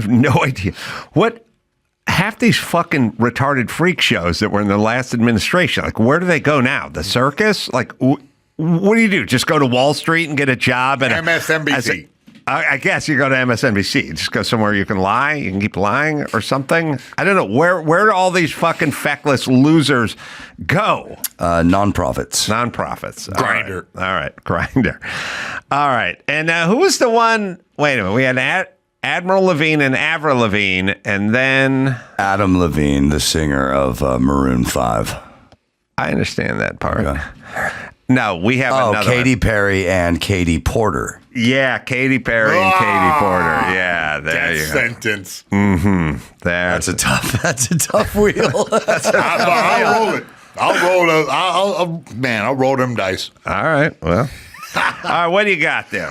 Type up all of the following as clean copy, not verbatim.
have no idea. What half these fucking retarded freak shows that were in the last administration, like, where do they go now? The circus? Like, what do you do? Just go to Wall Street and get a job at MSNBC? I guess you go to MSNBC. Just go somewhere you can lie. You can keep lying or something. I don't know. Where do all these fucking feckless losers go? Nonprofits. Grindr. All right. Grindr. All right. And who was the one? Wait a minute. We had Admiral Levine and Avril Lavigne, and then Adam Levine, the singer of Maroon 5. I understand that part. Okay. No, we have another Katy one. Perry and Katy Porter. Yeah, Katy Perry and Katy Porter. Yeah, there you go. Sentence. Mm-hmm. That's a tough wheel. I'll roll it. I'll roll them dice. All right. Well. All right, what do you got there?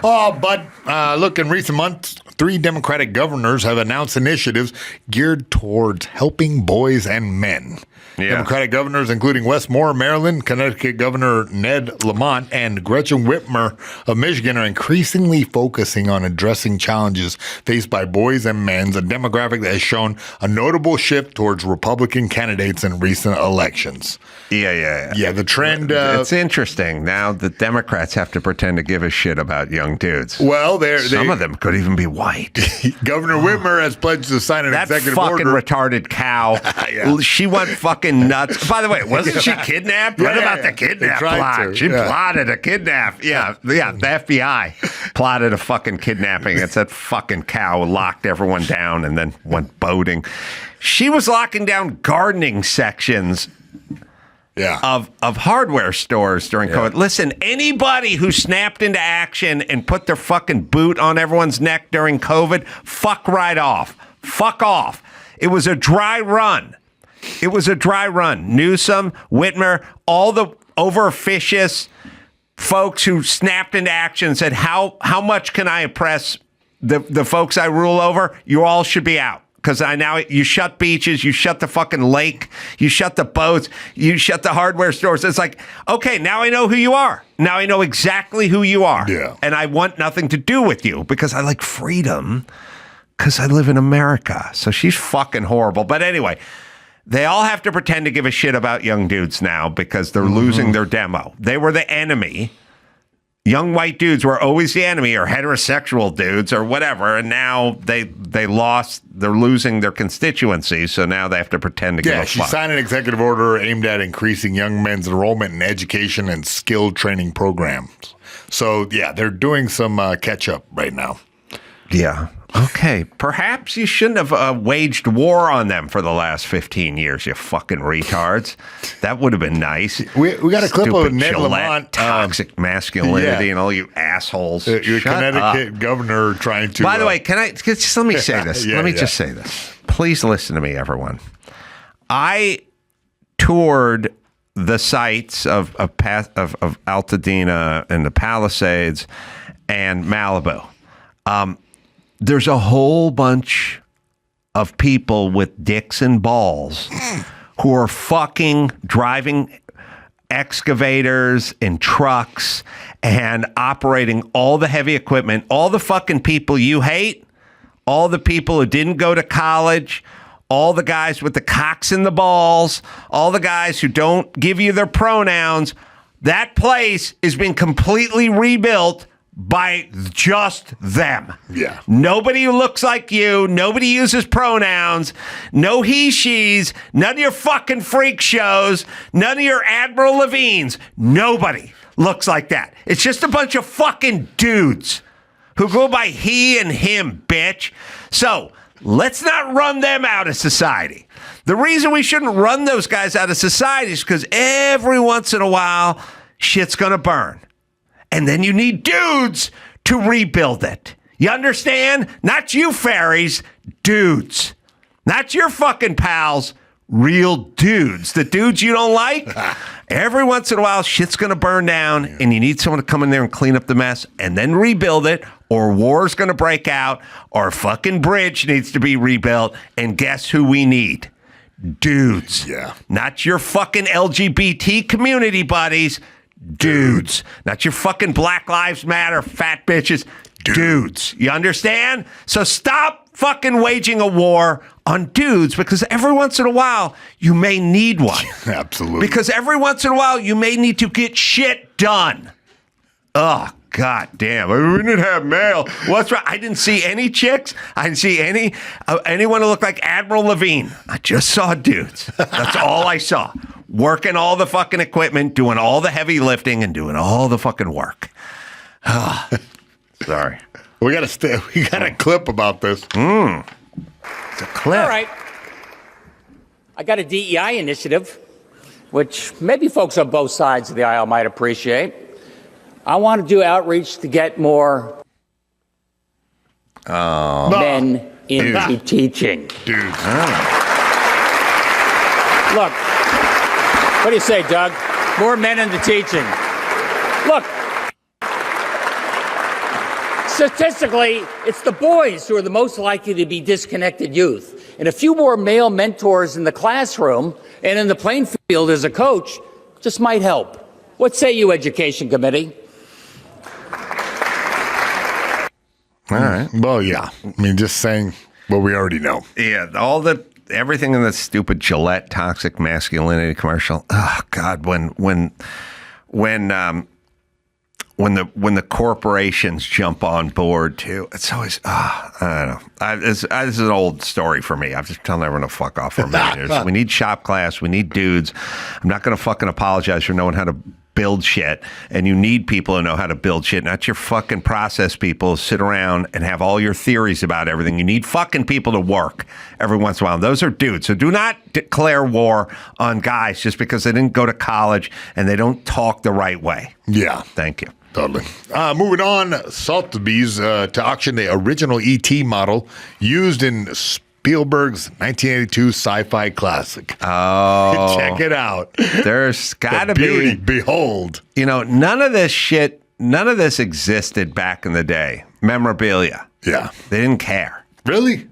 Look, in recent months, 3 Democratic governors have announced initiatives geared towards helping boys and men. Yeah. Democratic governors, including Wes Moore of Maryland, Connecticut Governor Ned Lamont, and Gretchen Whitmer of Michigan, are increasingly focusing on addressing challenges faced by boys and men, a demographic that has shown a notable shift towards Republican candidates in recent elections. Yeah. Yeah, the trend... it's interesting. Now the Democrats have to pretend to give a shit about young dudes. Well, some of them could even be white. Governor Whitmer has pledged to sign an executive order. That fucking retarded cow. Yeah. She went fucking nuts. By the way, wasn't she kidnapped? What about the kidnap plot? She plotted a kidnap. Yeah. The FBI plotted a fucking kidnapping. It's that fucking cow locked everyone down and then went boating. She was locking down gardening sections of hardware stores during COVID. Listen, anybody who snapped into action and put their fucking boot on everyone's neck during COVID, fuck right off. Fuck off. It was a dry run. Newsom, Whitmer, all the over-officious folks who snapped into action and said, how much can I oppress the folks I rule over? You all should be out. Because you shut beaches, you shut the fucking lake, you shut the boats, you shut the hardware stores. It's like, okay, now I know who you are. Now I know exactly who you are. Yeah. And I want nothing to do with you because I like freedom because I live in America. So she's fucking horrible. But anyway, they all have to pretend to give a shit about young dudes now because they're losing their demo. They were the enemy. Young white dudes were always the enemy, or heterosexual dudes, or whatever, and now they're losing their constituency, so now they have to pretend to give a fuck. She signed an executive order aimed at increasing young men's enrollment in education and skilled training programs. So, they're doing some catch-up right now. Yeah. Okay. Perhaps you shouldn't have waged war on them for the last 15 years, you fucking retards. That would have been nice. We got a clip of Ned Lamont. Toxic masculinity and all you assholes. Your Connecticut governor trying to... By the way, just let me say this. Let me just say this. Please listen to me, everyone. I toured the sites of Altadena and the Palisades and Malibu. There's a whole bunch of people with dicks and balls who are fucking driving excavators and trucks and operating all the heavy equipment. All the fucking people you hate, all the people who didn't go to college, all the guys with the cocks and the balls, all the guys who don't give you their pronouns. That place is being completely rebuilt by just them. Yeah. Nobody who looks like you. Nobody uses pronouns. No he, she's. None of your fucking freak shows. None of your Admiral Levines. Nobody looks like that. It's just a bunch of fucking dudes who go by he and him, bitch. So let's not run them out of society. The reason we shouldn't run those guys out of society is because every once in a while, shit's going to burn. And then you need dudes to rebuild it. You understand? Not you fairies, dudes. Not your fucking pals, real dudes. The dudes you don't like. Every once in a while, shit's going to burn down, and you need someone to come in there and clean up the mess and then rebuild it, or war's going to break out, or a fucking bridge needs to be rebuilt, and guess who we need? Dudes. Yeah. Not your fucking LGBT community buddies. Dudes. Not your fucking Black Lives Matter fat bitches. Dudes. You understand? So stop fucking waging a war on dudes because every once in a while you may need one. Absolutely. Because every once in a while you may need to get shit done. Oh, God damn. We didn't have mail. What's right? I didn't see any chicks. I didn't see anyone who looked like Admiral Levine. I just saw dudes. That's all I saw. Working all the fucking equipment, doing all the heavy lifting, and doing all the fucking work. Sorry. We got a clip about this. It's a clip. All right. I got a DEI initiative, which maybe folks on both sides of the aisle might appreciate. I want to do outreach to get more men into teaching. Dude. Look, what do you say, Doug? More men into teaching. Look, statistically, it's the boys who are the most likely to be disconnected youth. And a few more male mentors in the classroom and in the playing field as a coach just might help. What say you, Education Committee? All right. Well, yeah. I mean, just saying what we already know. Yeah, everything in the stupid Gillette toxic masculinity commercial. Oh God, when the corporations jump on board too, it's always I don't know. This is an old story for me. I'm just telling everyone to fuck off for a minute. We need shop class. We need dudes. I'm not going to fucking apologize for knowing how to build shit, and you need people who know how to build shit, not your fucking process people who sit around and have all your theories about everything. You need fucking people to work every once in a while. Those are dudes. So do not declare war on guys just because they didn't go to college and they don't talk the right way. Yeah. Thank you. Totally. Moving on, Sotheby's to auction the original E.T. model used in Spielberg's 1982 sci-fi classic. Oh. Check it out. There's got to be. be. Behold. You know, none of this existed back in the day. Memorabilia. Yeah. They didn't care. Really?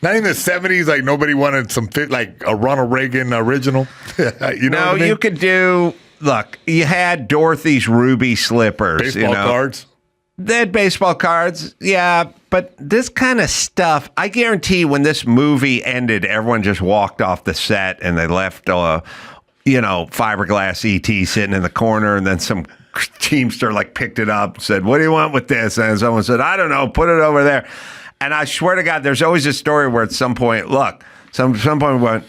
Not even the 70s, like nobody wanted some fit, like a Ronald Reagan original? You know what I mean? You could do, look, you had Dorothy's ruby slippers. Baseball cards? They had baseball cards, yeah, but this kind of stuff, I guarantee when this movie ended, everyone just walked off the set and they left, fiberglass ET sitting in the corner, and then some teamster picked it up and said, "What do you want with this?" And someone said, "I don't know, put it over there." And I swear to God, there's always a story where at some point, some point we went,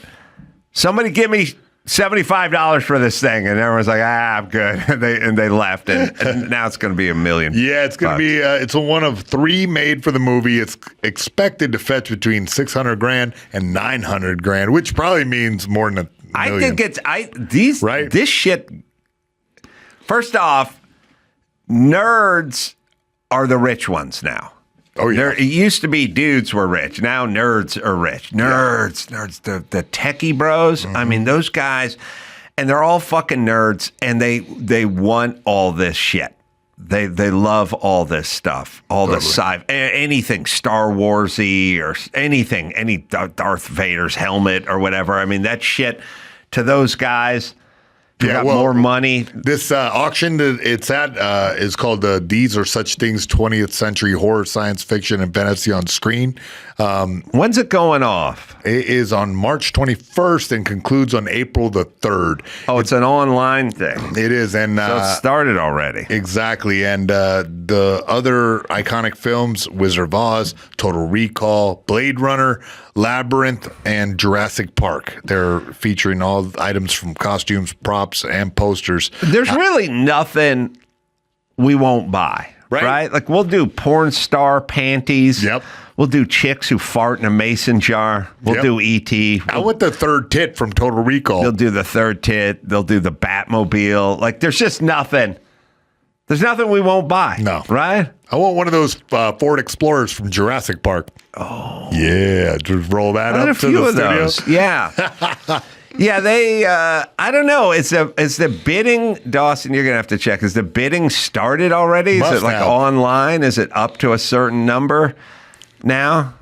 "Somebody give me $75 for this thing," and everyone's like, I'm good. and they left, and now it's going to be $1 million. Yeah, it's going to be. It's one of 3 made for the movie. It's expected to fetch between $600,000 and $900,000, which probably means more than $1 million. I think it's right? This shit. First off, nerds are the rich ones now. Oh, yeah. It used to be dudes were rich. Now nerds are rich. Nerds, the techie bros. Mm-hmm. I mean, those guys, and they're all fucking nerds, and they want all this shit. They love all this stuff, the anything Star Warsy or anything, any Darth Vader's helmet or whatever. I mean, that shit to those guys. You got more money. This auction it's at is called These Are Such Things 20th Century Horror, Science Fiction, and Fantasy on Screen. When's it going off? It is on March 21st and concludes on April the 3rd. Oh, it's an online thing. It is. And so it started already. Exactly. And the other iconic films, Wizard of Oz, Total Recall, Blade Runner, Labyrinth, and Jurassic Park. They're featuring all items from costumes, props, and posters. There's really nothing we won't buy, right? Like we'll do porn star panties. Yep. We'll do chicks who fart in a mason jar. We'll do E.T. I want the third tit from Total Recall. They'll do the third tit. They'll do the Batmobile. Like there's just nothing. There's nothing we won't buy. No. Right? I want one of those Ford Explorers from Jurassic Park. Oh. Yeah. Just roll that up to the studio. A few of those. Yeah. Yeah, they, I don't know. Is the bidding, Dawson, you're going to have to check. Is the bidding started already? Is it like online? Is it up to a certain number now?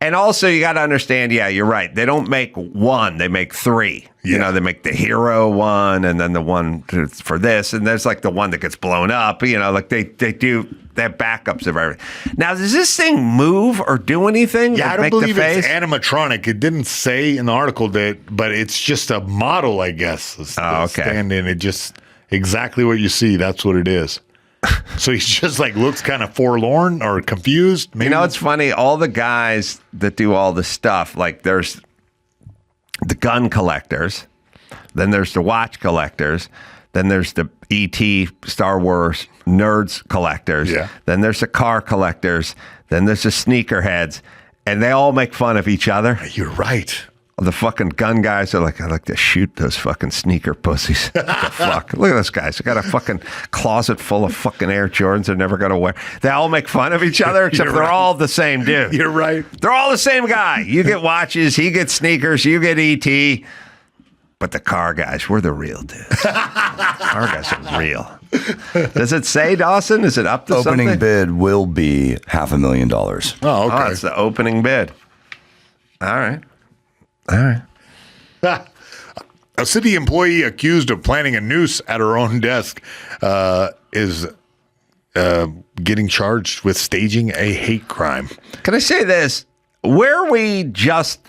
And also, you got to understand, yeah, you're right. They don't make one, they make three. You know, they make the hero one and then the one for this. And there's like the one that gets blown up. You know, like they have backups of everything. Now, does this thing move or do anything? Yeah, I don't believe it's animatronic. It didn't say in the article but it's just a model, I guess. Oh, okay. Stand in. It just exactly what you see. That's what it is. So he's just like looks kind of forlorn or confused. Maybe. You know, it's funny. All the guys that do all the stuff, like there's the gun collectors, then there's the watch collectors, then there's the E.T. Star Wars nerds collectors, then there's the car collectors, then there's the sneakerheads, and they all make fun of each other. You're right. The fucking gun guys are like, I like to shoot those fucking sneaker pussies. What the fuck? Look at those guys. They got a fucking closet full of fucking Air Jordans they're never going to wear. They all make fun of each other, except they're all the same dude. You're right. They're all the same guy. You get watches, he gets sneakers, you get ET. But the car guys, we're the real dudes. Car guys are real. Does it say, Dawson? Is it up to Opening something? bid will be $500,000. Oh, okay. Oh, it's the opening bid. All right. All right. A city employee accused of planting a noose at her own desk is getting charged with staging a hate crime. Can I say this? Where we just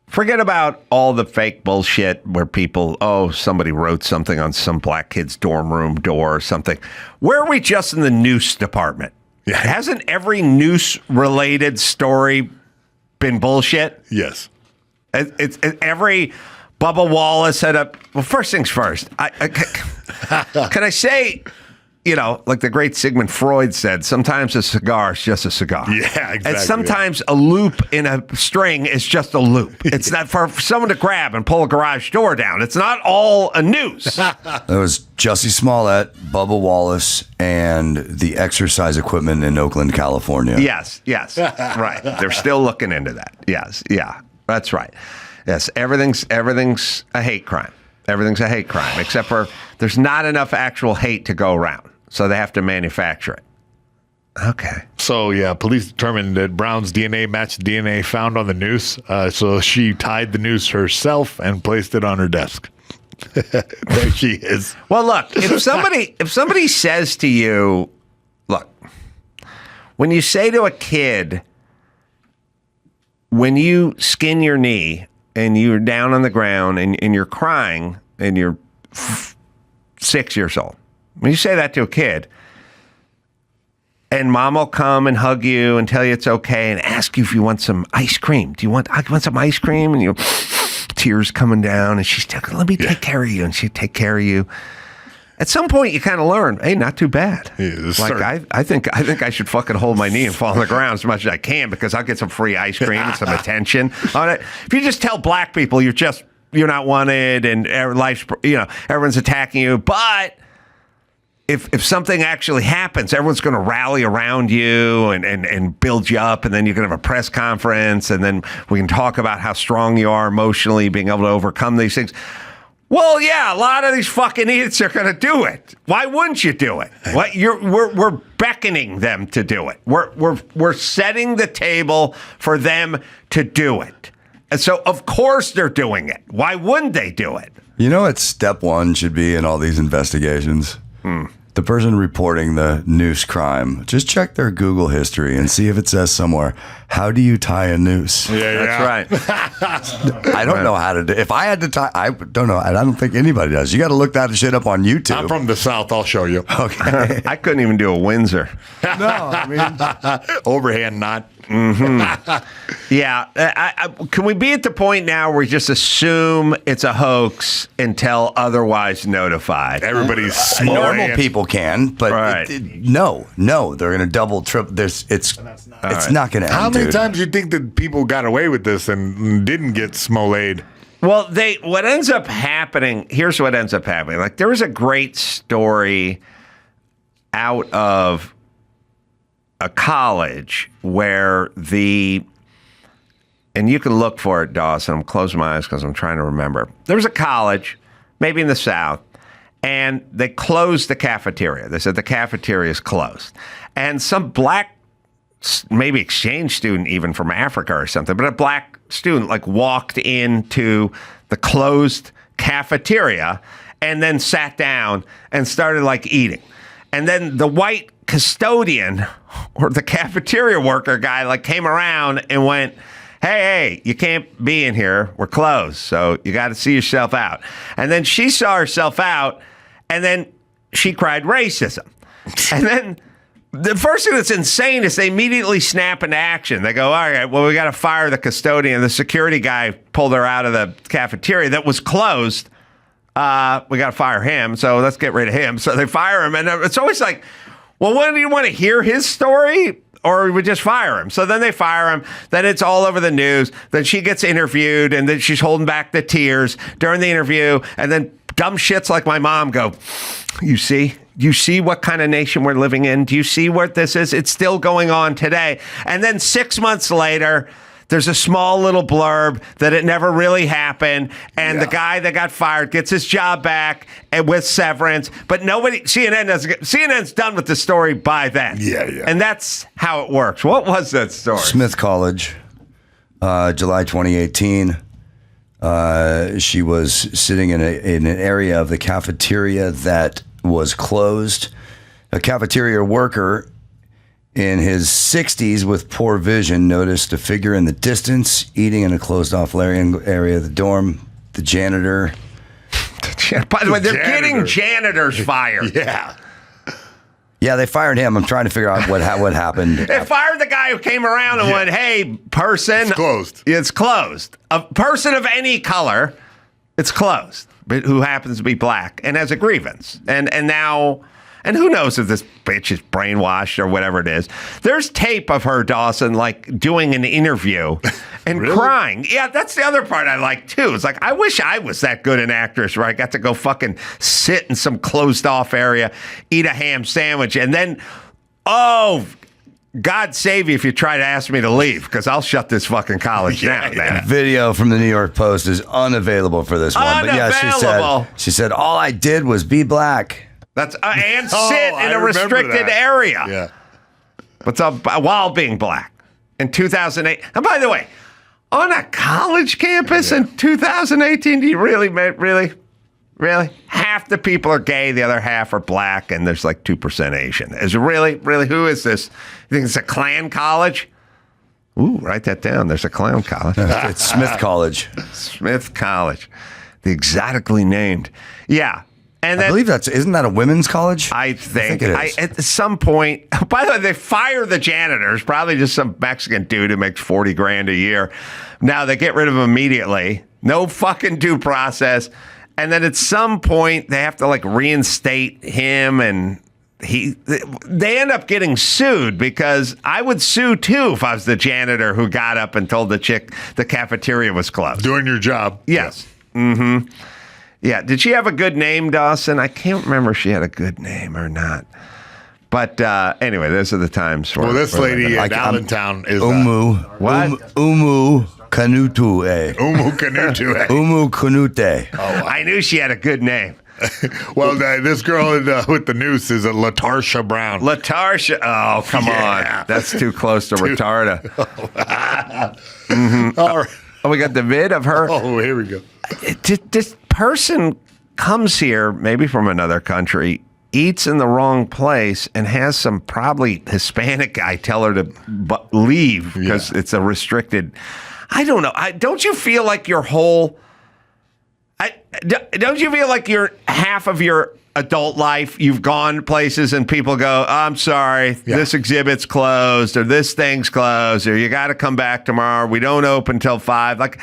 forget about all the fake bullshit where people, somebody wrote something on some black kid's dorm room door or something. Where are we just in the noose department? Yeah. Hasn't every noose-related story been bullshit? Yes. It's every Bubba Wallace had a. Well, first things first. Can I say, like the great Sigmund Freud said, sometimes a cigar is just a cigar. Yeah, exactly. And sometimes a loop in a string is just a loop. It's not for someone to grab and pull a garage door down. It's not all a noose. There was Jussie Smollett, Bubba Wallace, and the exercise equipment in Oakland, California. Yes. Right. They're still looking into that. Yes. Yeah. That's right. Yes, everything's a hate crime. Everything's a hate crime, except for there's not enough actual hate to go around, so they have to manufacture it. Okay. So, yeah, police determined that Brown's DNA matched DNA found on the noose, so she tied the noose herself and placed it on her desk. There she is. Well, look, if somebody says to you, look, when you say to a kid, when you skin your knee and you're down on the ground and you're crying and you're 6 years old, when you say that to a kid and mom will come and hug you and tell you it's okay and ask you if you want some ice cream. I want some ice cream? And you tears coming down and she's telling, let me take care of you. And she'd take care of you. At some point, you kind of learn, hey, not too bad. I think I should fucking hold my knee and fall on the ground as much as I can because I'll get some free ice cream and some attention on it. If you just tell black people you're not wanted and life's, everyone's attacking you, but if something actually happens, everyone's going to rally around you and build you up, and then you're going to have a press conference, and then we can talk about how strong you are emotionally, being able to overcome these things. Well, yeah, a lot of these fucking idiots are going to do it. Why wouldn't you do it? We're beckoning them to do it. We're setting the table for them to do it. And so, of course, they're doing it. Why wouldn't they do it? You know what step one should be in all these investigations? The person reporting the noose crime, just check their Google history and see if it says somewhere, how do you tie a noose? Yeah. That's right. I don't know how to do. If I had to tie, I don't know. I don't think anybody does. You got to look that shit up on YouTube. I'm from the South. I'll show you. Okay. I couldn't even do a Windsor. No, I mean, Overhand knot. Yeah. Can we be at the point now where we just assume it's a hoax until otherwise notified? Everybody's small. normal people can, but Right. no, they're going to double, triple. It's not going to end. How many dude. times do you think that people got away with this and didn't get Smollett? Well, what ends up happening, here's what ends up happening. Like, there was a great story out of a college where and you can look for it, Dawson. I'm closing my eyes because I'm trying to remember. There was a college, maybe in the South, and they closed the cafeteria. They said the cafeteria is closed. And some black maybe exchange student even from Africa or something, but a black student like walked into the closed cafeteria and then sat down and started like eating. And then the white custodian or the cafeteria worker guy like came around and went, hey, you can't be in here. We're closed. So you got to see yourself out. And then she saw herself out and then she cried racism. And then the first thing that's insane is they immediately snap into action. They go, all right, well, we got to fire the custodian. The security guy pulled her out of the cafeteria that was closed. We got to fire him. So let's get rid of him. So they fire him. And it's always like, well, when do you want to hear his story? Or we just fire him. So then they fire him. Then it's all over the news. Then she gets interviewed, and then she's holding back the tears during the interview. And then dumb shits like my mom go, you see? You see what kind of nation we're living in? Do you see what this is? It's still going on today. And then 6 months later, there's a small little blurb that it never really happened. And the guy that got fired gets his job back and with severance. But CNN's done with the story by then. Yeah. And that's how it works. What was that story? Smith College, July 2018. She was sitting in an area of the cafeteria that was closed. A cafeteria worker in his 60s with poor vision noticed a figure in the distance eating in a closed-off area of the dorm. The janitor. By the way, they're getting janitors fired. Yeah, they fired him. I'm trying to figure out what happened. They fired the guy who came around and went, hey, person. It's closed. It's closed. A person of any color, it's closed, but who happens to be black and has a grievance. And now... And who knows if this bitch is brainwashed or whatever it is. There's tape of her, Dawson, like doing an interview and crying. Yeah, that's the other part I like, too. It's like, I wish I was that good an actress where I got to go fucking sit in some closed off area, eat a ham sandwich, and then, God save you if you try to ask me to leave, because I'll shut this fucking college down, man. Video from the New York Post is unavailable for this one. But yeah, she said, all I did was be black. That's and sit in a restricted area. Yeah. What's up? While being black in 2008. And by the way, on a college campus in 2018, do you really? Half the people are gay, the other half are black, and there's like 2% Asian. Is it really? Who is this? You think it's a Klan college? Ooh, write that down. There's a Klan college. It's Smith College. Smith College, the exotically named. Yeah. And then, I believe isn't that a women's college? I think it is. At some point, by the way, they fire the janitors, probably just some Mexican dude who makes $40,000 a year. Now they get rid of him immediately. No fucking due process. And then at some point, they have to like reinstate him, and they end up getting sued, because I would sue too if I was the janitor who got up and told the chick the cafeteria was closed. Doing your job. Yes. Yeah. Mm-hmm. Yeah. Did she have a good name, Dawson? I can't remember if she had a good name or not. But anyway, those are the times. Well, this lady in Allentown is what? Umu Kanutue. Umu Kanutue. Umu Kanute. Oh, I knew she had a good name. Well, this girl with the noose is a Latarsha Brown. Latarsha. Oh, come on. That's too close to retarda. Mm-hmm. All right. Oh, we got the vid of her. Oh, here we go. This person comes here, maybe from another country, eats in the wrong place, and has some probably Hispanic guy tell her to leave because it's a restricted. I don't know. Don't you feel like your whole? Don't you feel like your half of your adult life you've gone places and people go, oh, I'm sorry, this exhibit's closed, or this thing's closed, or you got to come back tomorrow. We don't open till 5. Like,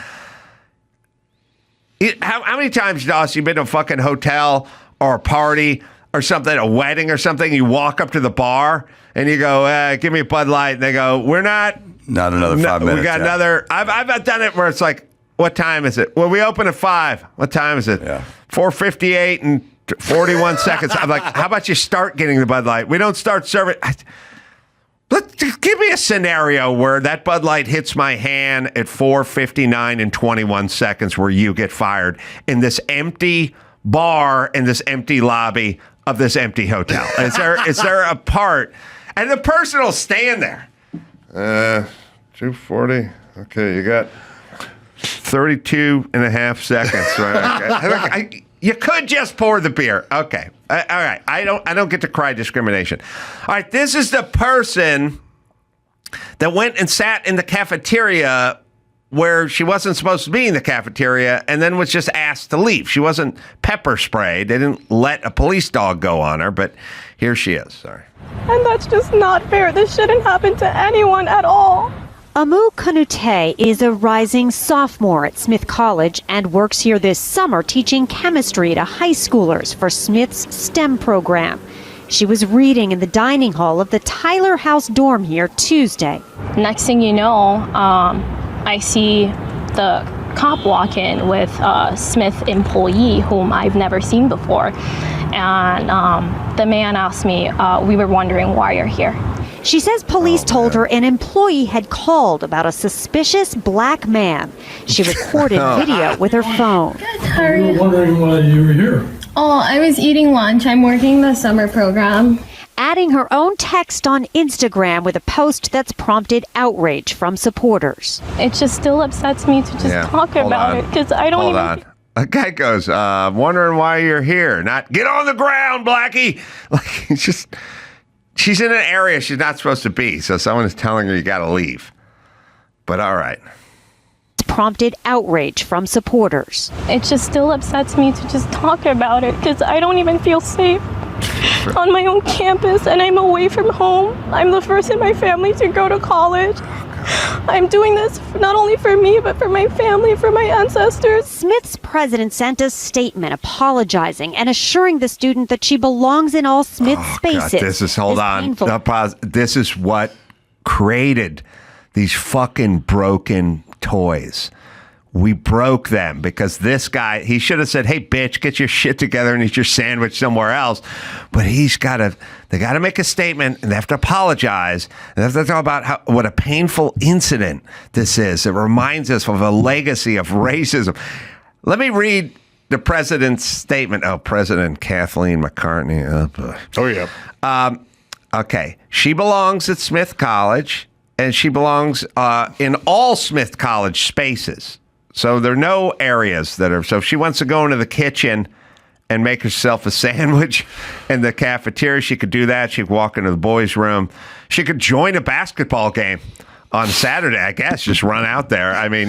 how many times, Doss, you've been to a fucking hotel or a party or something, a wedding or something, you walk up to the bar and you go, give me a Bud Light, and they go, we're not another 5 minutes. We got another. I've done it where it's like, what time is it? Well, we open at 5. What time is it? 4:58 and 41 seconds. I'm like, how about you start getting the Bud Light? We don't start serving. Give me a scenario where that Bud Light hits my hand at 4:59 and 21 seconds where you get fired in this empty bar, in this empty lobby of this empty hotel. Is there a part? And the person will stand there. 2:40. Okay, you got 32 and a half seconds. Right? Okay. You could just pour the beer. Okay. All right. I don't get to cry discrimination. All right. This is the person that went and sat in the cafeteria where she wasn't supposed to be in the cafeteria and then was just asked to leave. She wasn't pepper sprayed. They didn't let a police dog go on her, but here she is. Sorry. And that's just not fair. This shouldn't happen to anyone at all. Amu Kanute is a rising sophomore at Smith College and works here this summer teaching chemistry to high schoolers for Smith's STEM program. She was reading in the dining hall of the Tyler House dorm here Tuesday. Next thing you know, I see the cop walk in with a Smith employee whom I've never seen before. And the man asked me, we were wondering why you're here. She says police told her an employee had called about a suspicious black man. She recorded video with her phone. We were wondering why you were here. Oh, I was eating lunch. I'm working the summer program. Adding her own text on Instagram with a post that's prompted outrage from supporters. It just still upsets me to just talk about it because I don't Hold even... on. A guy goes, wondering why you're here. Not, get on the ground, Blackie. Like, it's just... She's in an area she's not supposed to be, so someone is telling her you got to leave. But all right. Prompted outrage from supporters. It just still upsets me to just talk about it because I don't even feel safe on my own campus and I'm away from home. I'm the first in my family to go to college. I'm doing this not only for me, but for my family, for my ancestors. Smith's president sent a statement apologizing and assuring the student that she belongs in all Smith spaces. God, this is what created these fucking broken toys. We broke them because this guy, he should have said, hey, bitch, get your shit together and eat your sandwich somewhere else. But they got to make a statement and they have to apologize. And they have to talk about what a painful incident this is. It reminds us of a legacy of racism. Let me read the president's statement. Oh, President Kathleen McCartney. Oh, yeah. Okay. She belongs at Smith College and she belongs in all Smith College spaces. So there are no areas that are, so if she wants to go into the kitchen and make herself a sandwich in the cafeteria, she could do that. She could walk into the boys' room. She could join a basketball game on Saturday, I guess, just run out there. I mean,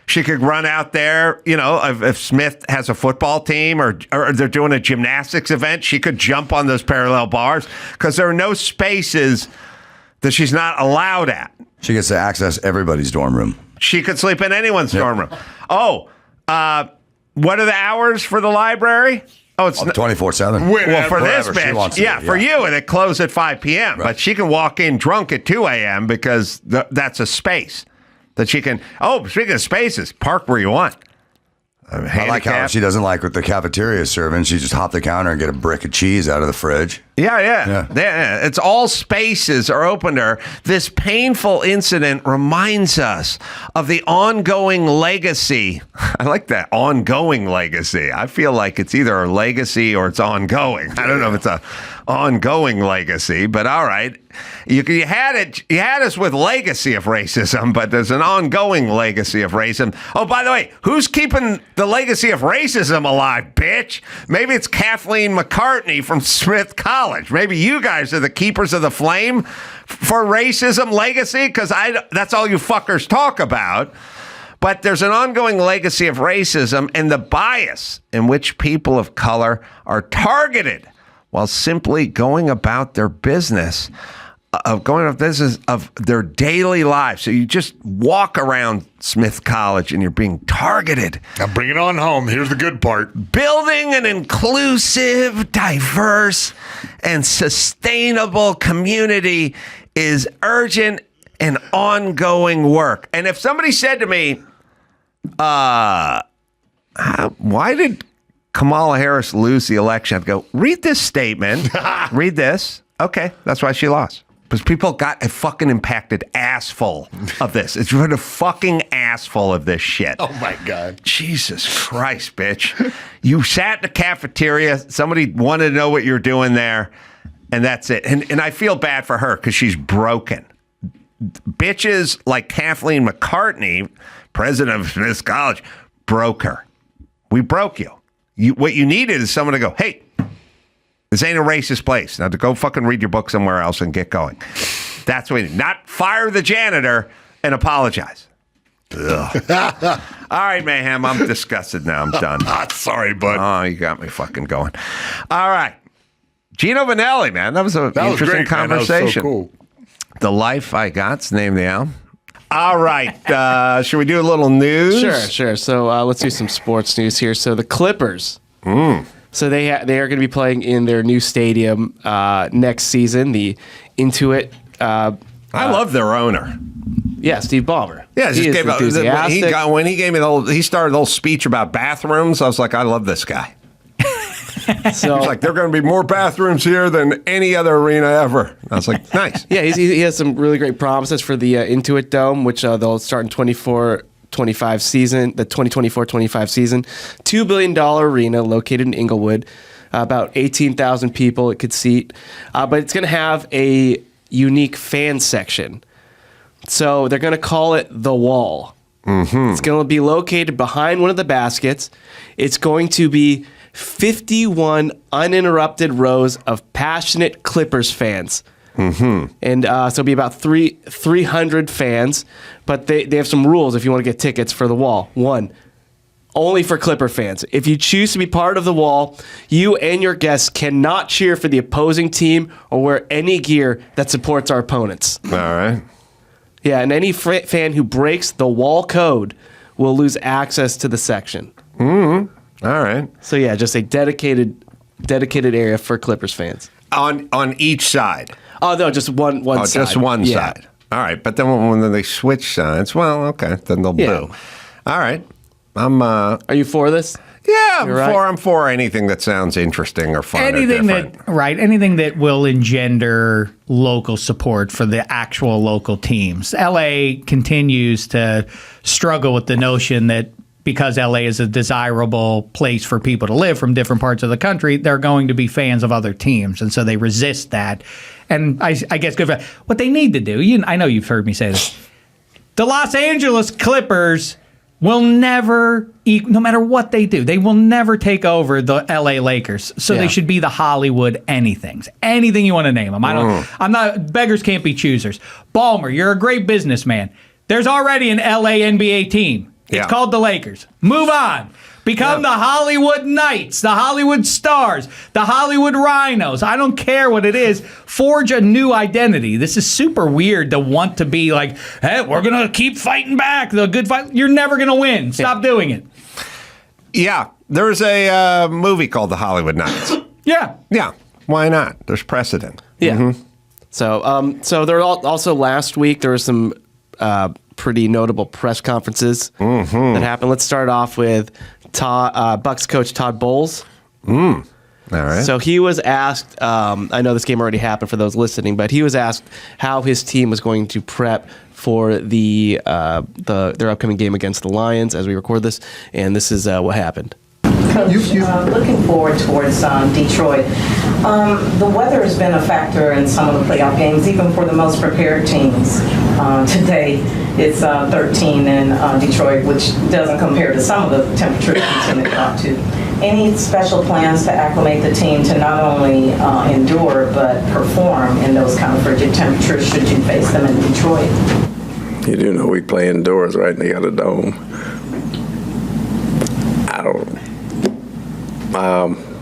she could run out there, if Smith has a football team or they're doing a gymnastics event, she could jump on those parallel bars because there are no spaces that she's not allowed at. She gets to access everybody's dorm room. She could sleep in anyone's dorm room. Oh, what are the hours for the library? Oh, it's 24/7. Well, for this bitch, for you, and it closes at 5 p.m. Right. But she can walk in drunk at 2 a.m. because that's a space that she can. Oh, speaking of spaces, park where you want. I like how she doesn't like what the cafeteria is serving. She just hop the counter and get a brick of cheese out of the fridge. Yeah. It's all spaces are open to her. This painful incident reminds us of the ongoing legacy. I like that, ongoing legacy. I feel like it's either a legacy or it's ongoing. I don't know if it's a ongoing legacy, but all right. You had us with legacy of racism, but there's an ongoing legacy of racism. Oh, by the way, who's keeping the legacy of racism alive, bitch? Maybe it's Kathleen McCartney from Smith College. Maybe you guys are the keepers of the flame for racism legacy, because that's all you fuckers talk about. But there's an ongoing legacy of racism and the bias in which people of color are targeted while simply going about their business of their daily lives. So you just walk around Smith College and you're being targeted. Now bring it on home. Here's the good part. Building an inclusive, diverse, and sustainable community is urgent and ongoing work. And if somebody said to me, why did Kamala Harris lose the election? I'd go, read this statement. Read this. Okay, that's why she lost. Because people got a fucking impacted ass full of this. It's really a fucking ass full of this shit. Oh, my God. Jesus Christ, bitch. You sat in the cafeteria. Somebody wanted to know what you're doing there, and that's it. And I feel bad for her because she's broken. bitches like Kathleen McCartney, president of Smith's College, broke her. We broke you. What you needed is someone to go, hey, this ain't a racist place. Now to go fucking read your book somewhere else and get going. That's what we need. Not fire the janitor and apologize. Ugh. All right, Mayhem. I'm disgusted now. I'm done. Sorry, bud. Oh, you got me fucking going. All right. Gino Vanelli, man. That was an interesting conversation. That was so cool. The Life I Got's name of the album. All right. Should we do a little news? Sure. So let's do some sports news here. So the Clippers. So they are going to be playing in their new stadium next season, the Intuit. I love their owner. Yeah, Steve Ballmer. Yeah, he when he gave me he started the whole speech about bathrooms. I was like, I love this guy. So he's like, there are going to be more bathrooms here than any other arena ever. I was like, nice. Yeah, he has some really great promises for the Intuit Dome, which they'll start in 24-25 season, the 2024-25 season. $2 billion arena located in Inglewood, about 18,000 people it could seat, but it's going to have a unique fan section. So they're going to call it The Wall. Mm-hmm. It's going to be located behind one of the baskets. It's going to be 51 uninterrupted rows of passionate Clippers fans. Mm-hmm. And so it'll be about 300 fans. But they have some rules if you want to get tickets for The Wall. One, only for Clipper fans. If you choose to be part of The Wall, you and your guests cannot cheer for the opposing team or wear any gear that supports our opponents. All right. Yeah, and any fan who breaks the Wall code will lose access to the section. Mm-hmm. All right. So yeah, just a dedicated area for Clippers fans. On each side. Oh no, just one side. Just one side. All right, but then when they switch sides, well, okay, then they'll boo. All right. Are you for this? Yeah, I'm for anything that sounds interesting or fun. Anything that will engender local support for the actual local teams. LA continues to struggle with the notion that because LA is a desirable place for people to live from different parts of the country, they're going to be fans of other teams, and so they resist that. And I guess good for what they need to do. I know you've heard me say this. The Los Angeles Clippers will never, no matter what they do, they will never take over the LA Lakers. So they should be the Hollywood anythings. Anything you want to name them. I'm not, beggars can't be choosers. Ballmer, you're a great businessman. There's already an LA NBA team. It's called the Lakers. Move on. Become the Hollywood Knights, the Hollywood Stars, the Hollywood Rhinos. I don't care what it is. Forge a new identity. This is super weird to want to be like, hey, we're going to keep fighting back. The good fight. You're never going to win. Stop doing it. Yeah. There's a movie called The Hollywood Knights. Yeah. Yeah. Why not? There's precedent. Yeah. Mm-hmm. So there also last week there was some pretty notable press conferences that happened. Let's start off with Bucks coach Todd Bowles. All right. So he was asked, I know this game already happened for those listening, but he was asked how his team was going to prep for their upcoming game against the Lions as we record this, and this is what happened. Coach, looking forward towards Detroit. The weather has been a factor in some of the playoff games, even for the most prepared teams. Today, it's 13 in Detroit, which doesn't compare to some of the temperatures we tend to go to. Any special plans to acclimate the team to not only endure, but perform in those kind of frigid temperatures should you face them in Detroit? You do know we play indoors, right? And they got a dome.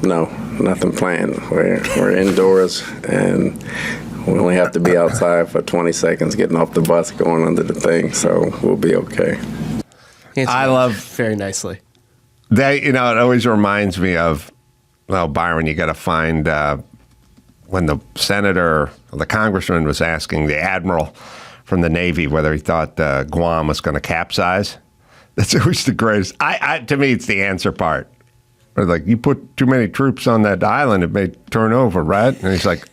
No, nothing planned. We're indoors, and we only have to be outside for 20 seconds getting off the bus, going under the thing, so we'll be okay. I love very nicely. It always reminds me of, Byron, you got to find when the senator, or the congressman was asking the admiral from the Navy whether he thought Guam was going to capsize. That's always the greatest. To me, it's the answer part. Or like, you put too many troops on that island, it may turn over, right? And he's like,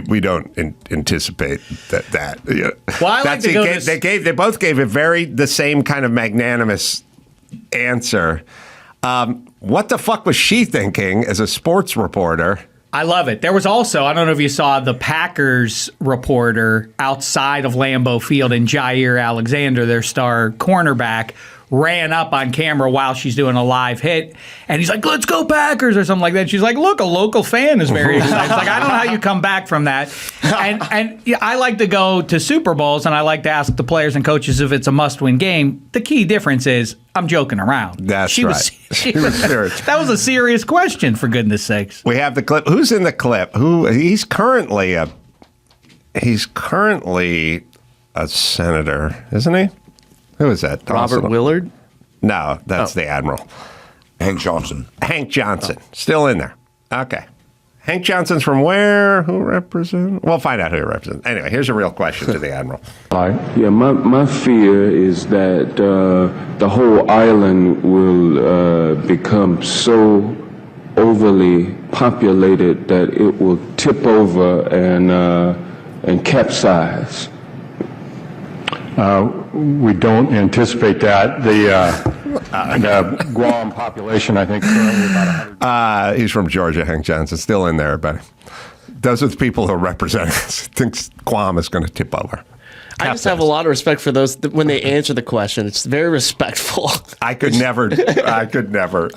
we don't anticipate that. Yeah. Well, I like to go they both gave the same kind of magnanimous answer. What the fuck was she thinking as a sports reporter? I love it. There was also, I don't know if you saw the Packers reporter outside of Lambeau Field, and Jair Alexander, their star cornerback, ran up on camera while she's doing a live hit, and he's like, "Let's go Packers," or something like that. She's like, "Look, a local fan is very excited." It's like, I don't know how you come back from that. And yeah, I like to go to Super Bowls, and I like to ask the players and coaches if it's a must-win game. The key difference is I'm joking around. That's she right. She was serious. That was a serious question, for goodness sakes. We have the clip. Who's in the clip? He's currently a senator, isn't he? Who is that? Robert Willard? No, that's the admiral. Hank Johnson. Hank Johnson. Still in there. Okay. Hank Johnson's from where? Who represents? We'll find out who he represents. Anyway, here's a real question to the admiral. Yeah, my fear is that the whole island will become so overly populated that it will tip over and capsize. We don't anticipate that. The Guam population, I think, currently about 100. He's from Georgia, Hank Johnson. Still in there, but those are the people who represent us. Thinks Guam is going to tip over. I just have a lot of respect for those when they answer the question. It's very respectful. I could never.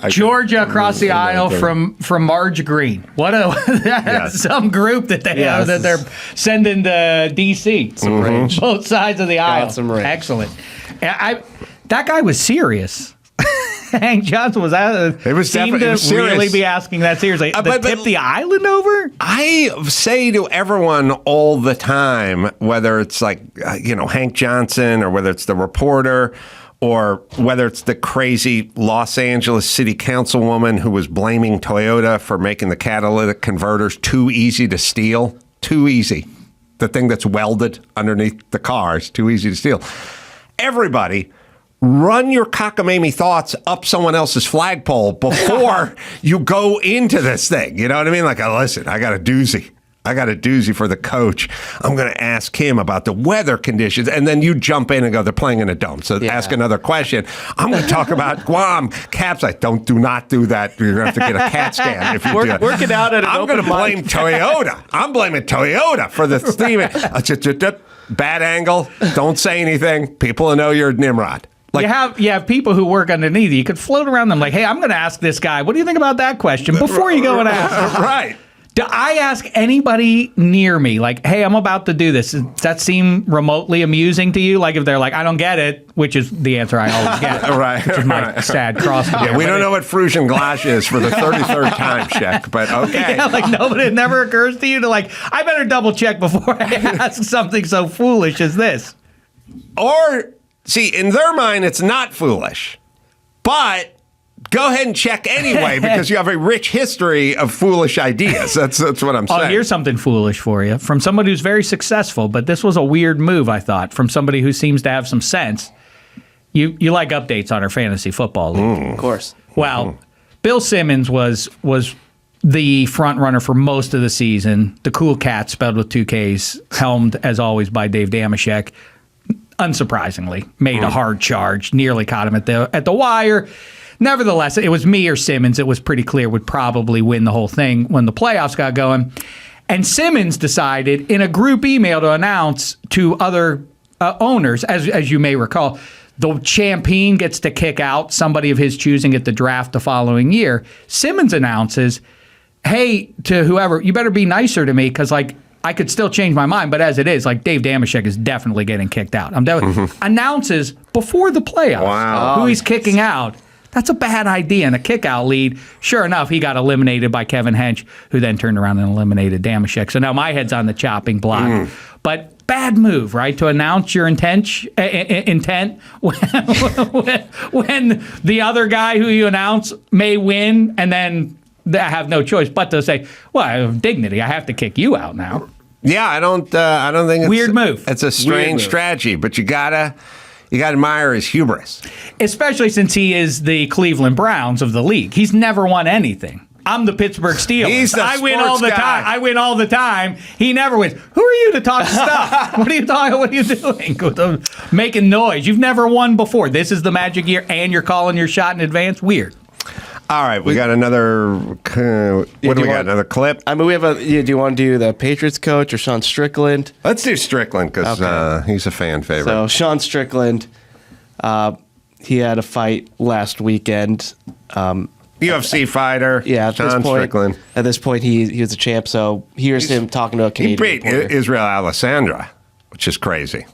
Georgia across the aisle from Marge Green. What that's some group that they have that they're sending to D.C. Some range. Both sides of the aisle. Some range. Excellent. That guy was serious. Hank Johnson was seemed to really be asking that seriously. Tip the island over? I say to everyone all the time, whether it's like Hank Johnson or whether it's the reporter or whether it's the crazy Los Angeles City Councilwoman who was blaming Toyota for making the catalytic converters too easy to steal. Too easy. The thing that's welded underneath the car is too easy to steal. Everybody, run your cockamamie thoughts up someone else's flagpole before you go into this thing. You know what I mean? Like, listen, I got a doozy. For the coach. I'm going to ask him about the weather conditions. And then you jump in and go, they're playing in a dome. So ask another question. I'm going to talk about Guam. Caps, do not do that. You're going to have to get a CAT scan if you do that. Work it out at an I'm going to blame Toyota. I'm blaming Toyota for the steaming. Bad angle. Don't say anything. People will know you're Nimrod. Like, you have people who work underneath you. You could float around them like, hey, I'm going to ask this guy, what do you think about that question? Before you go and ask. Right. Do I ask anybody near me, like, hey, I'm about to do this? Does that seem remotely amusing to you? Like if they're like, I don't get it, which is the answer I always get. Right. Which is my sad cross. Yeah, we don't know what Frisian glass is for the 33rd time, Shek, but okay. Yeah, like it never occurs to you to I better double check before I ask something so foolish as this. Or, see, in their mind, it's not foolish, but go ahead and check anyway because you have a rich history of foolish ideas. That's what I'm saying. Oh, here's something foolish for you from somebody who's very successful, but this was a weird move, I thought, from somebody who seems to have some sense. You like updates on our fantasy football league. Of course. Well, Bill Simmons was the front runner for most of the season. The Cool Cat, spelled with 2 Ks, helmed as always by Dave Damashek. Unsurprisingly, made a hard charge, nearly caught him at the wire. Nevertheless, it was me or Simmons. It was pretty clear would probably win the whole thing when the playoffs got going. And Simmons decided in a group email to announce to other owners, as you may recall, the champion gets to kick out somebody of his choosing at the draft the following year. Simmons announces, hey, to whoever, you better be nicer to me because, I could still change my mind, but as it is, Dave Damashek is definitely getting kicked out. Announces before the playoffs who he's kicking out. That's a bad idea in a kick-out lead. Sure enough, he got eliminated by Kevin Hench, who then turned around and eliminated Damashek. So now my head's on the chopping block. But bad move, right? To announce your intent when the other guy who you announce may win, and then I have no choice but to say, well, I have dignity. I have to kick you out now. Yeah, I don't think it's weird move. It's a strange strategy, but you gotta admire his hubris. Especially since he is the Cleveland Browns of the league. He's never won anything. I'm the Pittsburgh Steelers. He's the I win all the guy. time. I win all the time. He never wins. Who are you to talk stuff? What are you talking? What are you doing? Making noise. You've never won before. This is the magic year, and you're calling your shot in advance. Weird. All right, we got another. What do we got? Another clip? I mean, we have a. Do you want to do the Patriots coach or Sean Strickland? Let's do Strickland because he's a fan favorite. So Sean Strickland, he had a fight last weekend. UFC fighter. Yeah, at Sean this point, Strickland. At this point, he was a champ. So here's him talking to a He Canadian beat reporter. Israel Alessandra, which is crazy.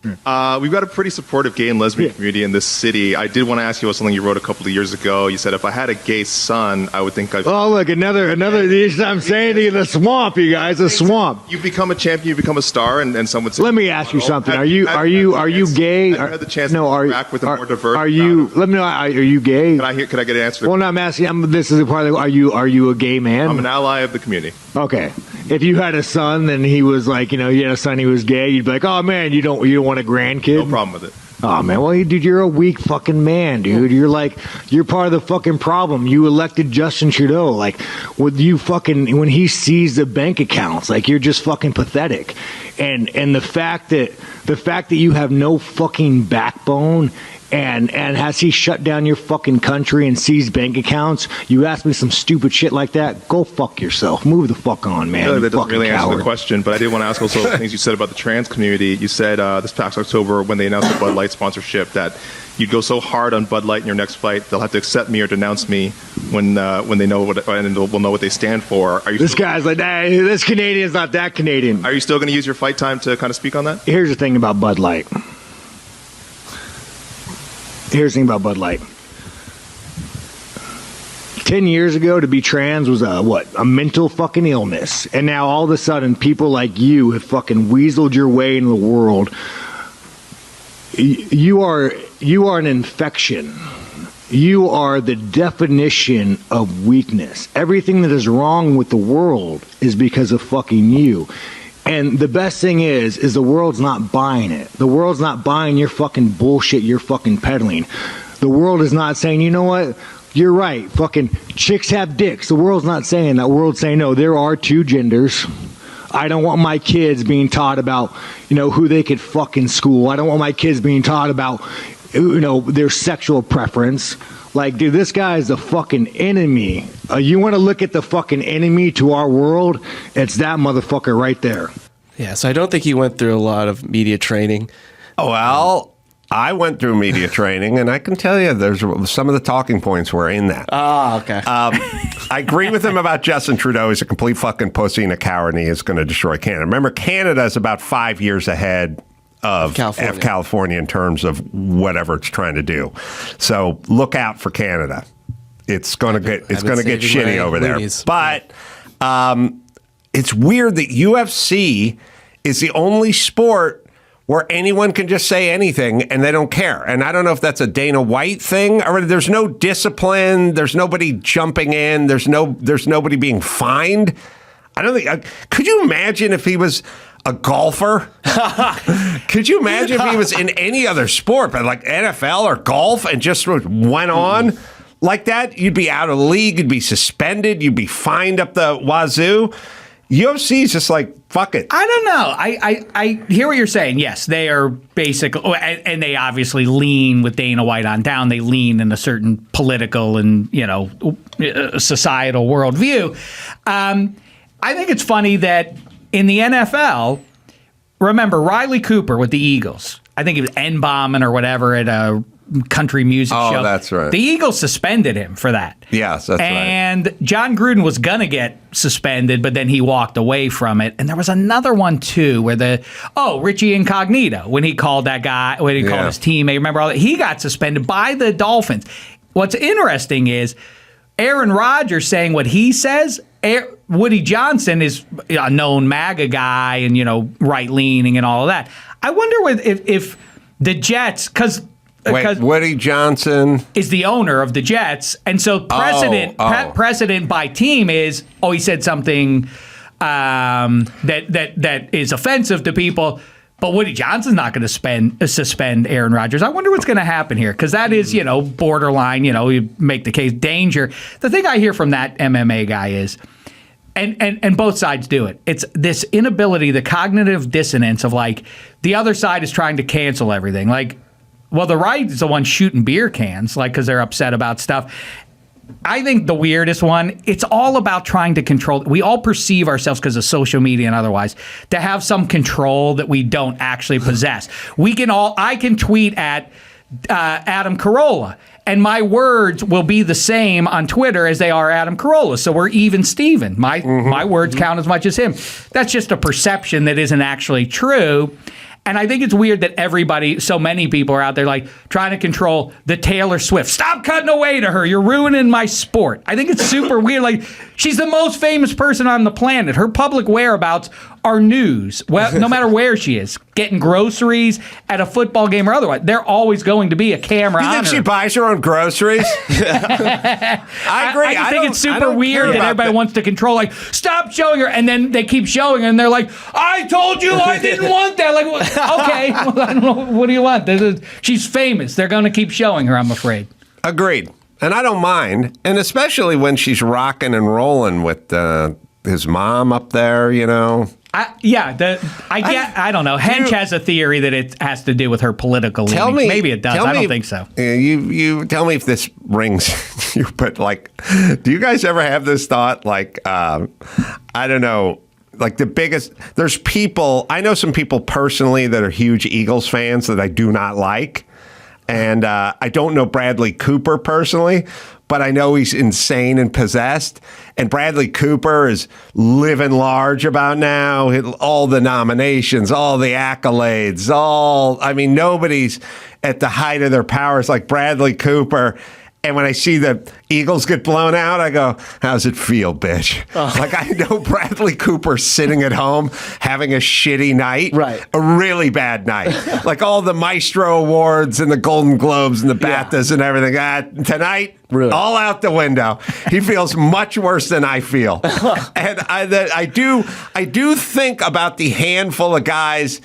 We've got a pretty supportive gay and lesbian community in this city. I did want to ask you about something you wrote a couple of years ago. You said if I had a gay son, I would think I'd... Oh, look, another. I'm saying to you, the swamp, you guys, the swamp. You become a champion, you become a star, and someone would say... Let me ask you something. Are you gay? Have you had the chance to interact with a more diverse... Are you? Let me know. Are you gay? Could I get an answer? Well, no, I'm asking. This is a part of. Are you a gay man? I'm an ally of the community. Okay. If you had a son and he was like, you had a son, he was gay, you'd be like, oh man, you don't want a grandkid? No problem with it. Oh man, well, dude, you're a weak fucking man, dude. You're part of the fucking problem. You elected Justin Trudeau, when he sees the bank accounts, you're just fucking pathetic. And the fact that you have no fucking backbone. And has he shut down your fucking country and seized bank accounts? You ask me some stupid shit like that, go fuck yourself. Move the fuck on, man. That doesn't really answer the question, but I did want to ask also things you said about the trans community. You said this past October when they announced the Bud Light sponsorship that you'd go so hard on Bud Light in your next fight, they'll have to accept me or denounce me when they know what, and will know what they stand for. This guy's like, hey, this Canadian's not that Canadian. Are you still going to use your fight time to kind of speak on that? Here's the thing about Bud Light. 10 years ago, to be trans was a mental fucking illness. And now all of a sudden, people like you have fucking weaseled your way into the world. You are an infection. You are the definition of weakness. Everything that is wrong with the world is because of fucking you. And the best thing is the world's not buying it. The world's not buying your fucking bullshit you're fucking peddling. The world is not saying, you know what? You're right. Fucking chicks have dicks. The world's not saying that. The world's saying, no, there are two genders. I don't want my kids being taught about, who they could fuck in school. I don't want my kids being taught about, their sexual preference. Dude, this guy is the fucking enemy. You want to look at the fucking enemy to our world? It's that motherfucker right there. Yeah, so I don't think he went through a lot of media training. Oh, well, I went through media training, and I can tell you there's some of the talking points were in that. Oh, okay. I agree with him about Justin Trudeau. He's a complete fucking pussy and a coward, and he is going to destroy Canada. Remember, Canada is about 5 years ahead of California in terms of whatever it's trying to do. So look out for Canada. It's going to get shitty over there. But it's weird that UFC is the only sport where anyone can just say anything and they don't care. And I don't know if that's a Dana White thing or there's no discipline. There's nobody jumping in. There's nobody being fined. I don't think. Could you imagine if he was a golfer? Could you imagine if he was in any other sport, but like NFL or golf, and just went on like that? You'd be out of the league. You'd be suspended. You'd be fined up the wazoo. UFC is just like, fuck it. I don't know. I hear what you're saying. Yes, they are basically, and they obviously lean with Dana White on down. They lean in a certain political and, societal worldview. I think it's funny that in the NFL, remember Riley Cooper with the Eagles. I think he was N-bombing or whatever at a country music show. Oh, that's right. The Eagles suspended him for that. Yes, that's right. And John Gruden was going to get suspended, but then he walked away from it. And there was another one, too, where Richie Incognito, when he called that guy, when he called his teammate, remember all that? He got suspended by the Dolphins. What's interesting is Aaron Rodgers saying what he says. Woody Johnson is a known MAGA guy and, right-leaning and all of that. I wonder if the Jets, because Woody Johnson is the owner of the Jets, and so precedent by team is he said something that is offensive to people, but Woody Johnson's not going to suspend Aaron Rodgers. I wonder what's going to happen here, because that is borderline. You make the case danger. The thing I hear from that MMA guy is. And both sides do it. It's this inability, the cognitive dissonance of the other side is trying to cancel everything. The right is the one shooting beer cans, because they're upset about stuff. I think the weirdest one, it's all about trying to control. We all perceive ourselves because of social media and otherwise to have some control that we don't actually possess. I can tweet at Adam Carolla, and my words will be the same on Twitter as they are Adam Carolla. So we're even Steven. My words count as much as him. That's just a perception that isn't actually true. And I think it's weird that so many people are out there like trying to control the Taylor Swift. Stop cutting away to her. You're ruining my sport. I think it's super weird. Like, she's the most famous person on the planet. Her public whereabouts are news. Well, no matter where she is, getting groceries at a football game or otherwise, they're always going to be a camera on her. You think she buys her own groceries? I agree. I just think it's super weird that everybody wants to control. Like, stop showing her, and then they keep showing her, and they're like, "I told you I didn't want that." Like, okay, well, I don't know. What do you want? She's famous. They're going to keep showing her, I'm afraid. Agreed. And I don't mind. And especially when she's rocking and rolling with his mom up there, you know. I don't know. Hench has a theory that it has to do with her political leanings. Maybe it does. I don't think so. You tell me if this rings you, but like, do you guys ever have this thought? Like, I don't know. Like there's people, I know some people personally that are huge Eagles fans that I do not like. And I don't know Bradley Cooper personally, but I know he's insane and possessed. And Bradley Cooper is living large about now. All the nominations, all the accolades, nobody's at the height of their powers like Bradley Cooper. And when I see the Eagles get blown out, I go, how's it feel, bitch? Like, I know Bradley Cooper sitting at home having a shitty night. Right. A really bad night. Like all the Maestro Awards and the Golden Globes and the BAFTAs and everything. Tonight, really? All out the window. He feels much worse than I feel. And I do think about the handful of guys.